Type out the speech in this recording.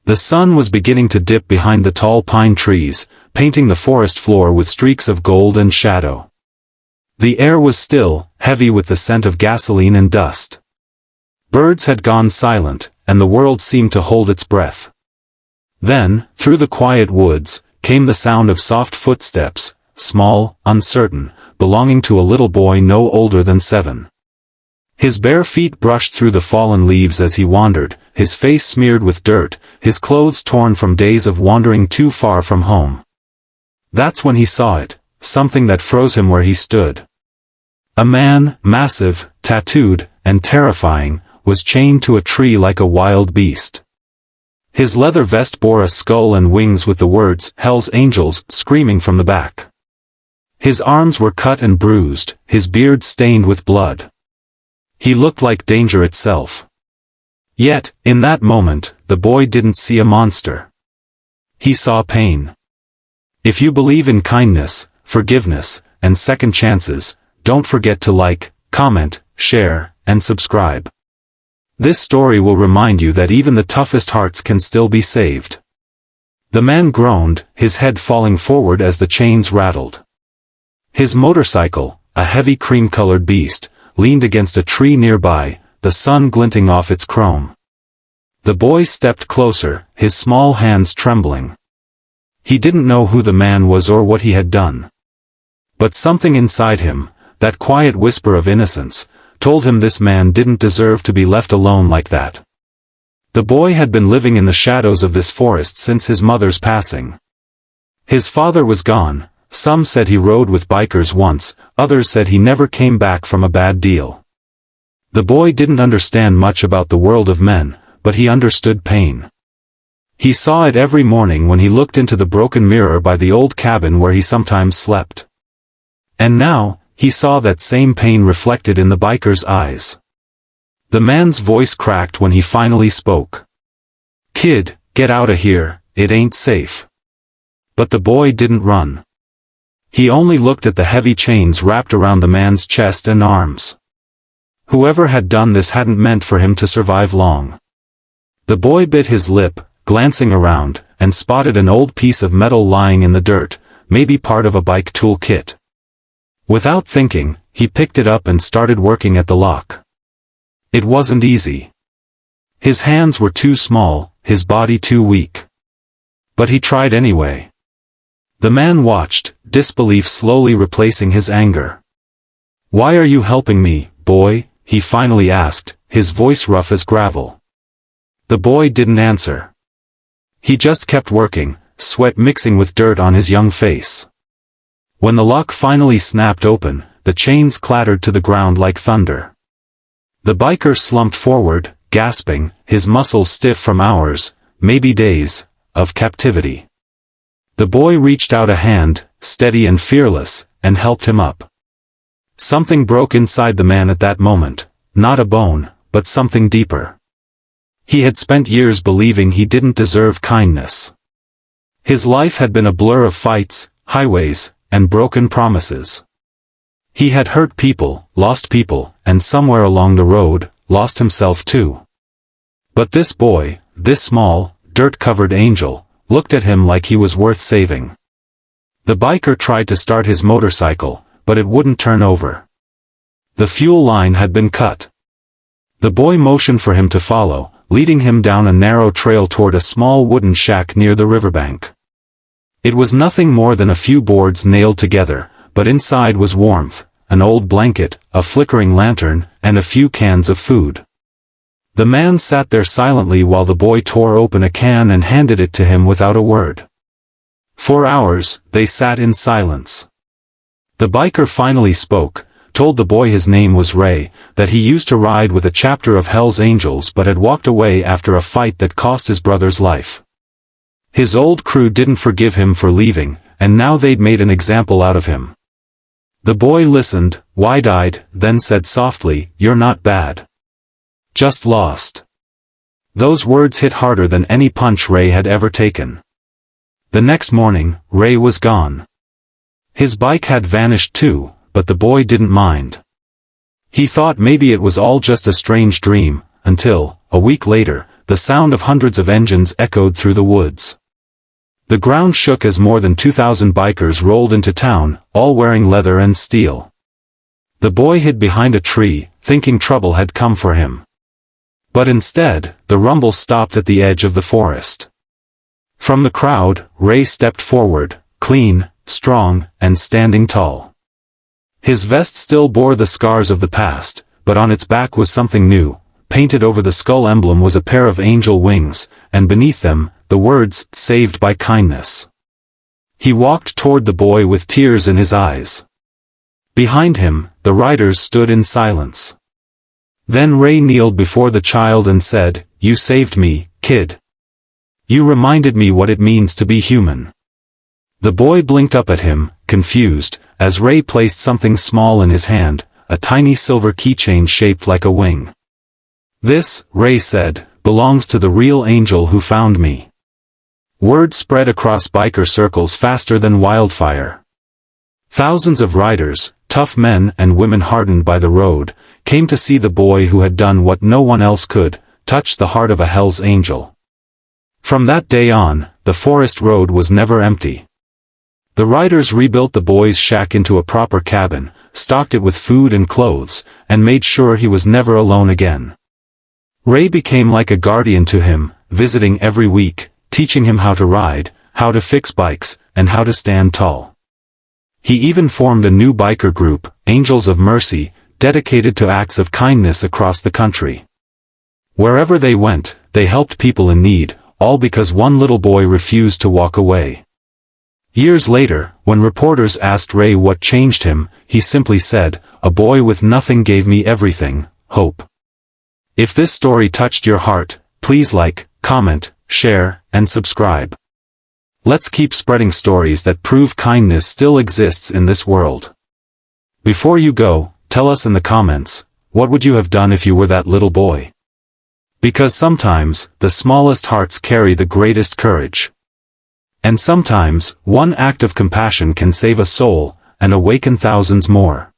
The sun was beginning to dip behind the tall pine trees, painting the forest floor with streaks of gold and shadow. The air was still, heavy with the scent of gasoline and dust. Birds had gone silent, and the world seemed to hold its breath. Then, through the quiet woods, came the sound of soft footsteps, small, uncertain, belonging to a little boy no older than 7. His bare feet brushed through the fallen leaves as he wandered, his face smeared with dirt, his clothes torn from days of wandering too far from home. That's when he saw it, something that froze him where he stood. A man, massive, tattooed, and terrifying, was chained to a tree like a wild beast. His leather vest bore a skull and wings with the words, "Hell's Angels," screaming from the back. His arms were cut and bruised, his beard stained with blood. He looked like danger itself. Yet, in that moment, the boy didn't see a monster. He saw pain. If you believe in kindness, forgiveness, and second chances, don't forget to like, comment, share, and subscribe. This story will remind you that even the toughest hearts can still be saved. The man groaned, his head falling forward as the chains rattled. His motorcycle, a heavy cream-colored beast, leaned against a tree nearby, the sun glinting off its chrome. The boy stepped closer, his small hands trembling. He didn't know who the man was or what he had done. But something inside him, that quiet whisper of innocence, told him this man didn't deserve to be left alone like that. The boy had been living in the shadows of this forest since his mother's passing. His father was gone. Some said he rode with bikers once, others said he never came back from a bad deal. The boy didn't understand much about the world of men, but he understood pain. He saw it every morning when he looked into the broken mirror by the old cabin where he sometimes slept. And now, he saw that same pain reflected in the biker's eyes. The man's voice cracked when he finally spoke. "Kid, get out of here, it ain't safe." But the boy didn't run. He only looked at the heavy chains wrapped around the man's chest and arms. Whoever had done this hadn't meant for him to survive long. The boy bit his lip, glancing around, and spotted an old piece of metal lying in the dirt, maybe part of a bike tool kit. Without thinking, he picked it up and started working at the lock. It wasn't easy. His hands were too small, his body too weak. But he tried anyway. The man watched, disbelief slowly replacing his anger. "Why are you helping me, boy?" he finally asked, his voice rough as gravel. The boy didn't answer. He just kept working, sweat mixing with dirt on his young face. When the lock finally snapped open, the chains clattered to the ground like thunder. The biker slumped forward, gasping, his muscles stiff from hours, maybe days, of captivity. The boy reached out a hand, steady and fearless, and helped him up. Something broke inside the man at that moment, not a bone, but something deeper. He had spent years believing he didn't deserve kindness. His life had been a blur of fights, highways, and broken promises. He had hurt people, lost people, and somewhere along the road, lost himself too. But this boy, this small, dirt-covered angel, looked at him like he was worth saving. The biker tried to start his motorcycle, but it wouldn't turn over. The fuel line had been cut. The boy motioned for him to follow, leading him down a narrow trail toward a small wooden shack near the riverbank. It was nothing more than a few boards nailed together, but inside was warmth, an old blanket, a flickering lantern, and a few cans of food. The man sat there silently while the boy tore open a can and handed it to him without a word. For hours, they sat in silence. The biker finally spoke, told the boy his name was Ray, that he used to ride with a chapter of Hell's Angels but had walked away after a fight that cost his brother's life. His old crew didn't forgive him for leaving, and now they'd made an example out of him. The boy listened, wide-eyed, then said softly, "You're not bad. Just lost." Those words hit harder than any punch Ray had ever taken. The next morning, Ray was gone. His bike had vanished too, but the boy didn't mind. He thought maybe it was all just a strange dream, until, a week later, the sound of hundreds of engines echoed through the woods. The ground shook as more than 2,000 bikers rolled into town, all wearing leather and steel. The boy hid behind a tree, thinking trouble had come for him. But instead, the rumble stopped at the edge of the forest. From the crowd, Ray stepped forward, clean, strong, and standing tall. His vest still bore the scars of the past, but on its back was something new. Painted over the skull emblem was a pair of angel wings, and beneath them, the words, "Saved by kindness." He walked toward the boy with tears in his eyes. Behind him, the riders stood in silence. Then Ray kneeled before the child and said, "You saved me, kid. You reminded me what it means to be human." The boy blinked up at him, confused, as Ray placed something small in his hand, a tiny silver keychain shaped like a wing. "This," Ray said, "belongs to the real angel who found me." Word spread across biker circles faster than wildfire. Thousands of riders, tough men and women hardened by the road, came to see the boy who had done what no one else could, touch the heart of a Hell's Angel. From that day on, the forest road was never empty. The riders rebuilt the boy's shack into a proper cabin, stocked it with food and clothes, and made sure he was never alone again. Ray became like a guardian to him, visiting every week, teaching him how to ride, how to fix bikes, and how to stand tall. He even formed a new biker group, Angels of Mercy, dedicated to acts of kindness across the country. Wherever they went, they helped people in need, all because one little boy refused to walk away. Years later, when reporters asked Ray what changed him, he simply said, "A boy with nothing gave me everything, hope." If this story touched your heart, please like, comment, share, and subscribe. Let's keep spreading stories that prove kindness still exists in this world. Before you go, tell us in the comments, what would you have done if you were that little boy? Because sometimes, the smallest hearts carry the greatest courage. And sometimes, one act of compassion can save a soul, and awaken thousands more.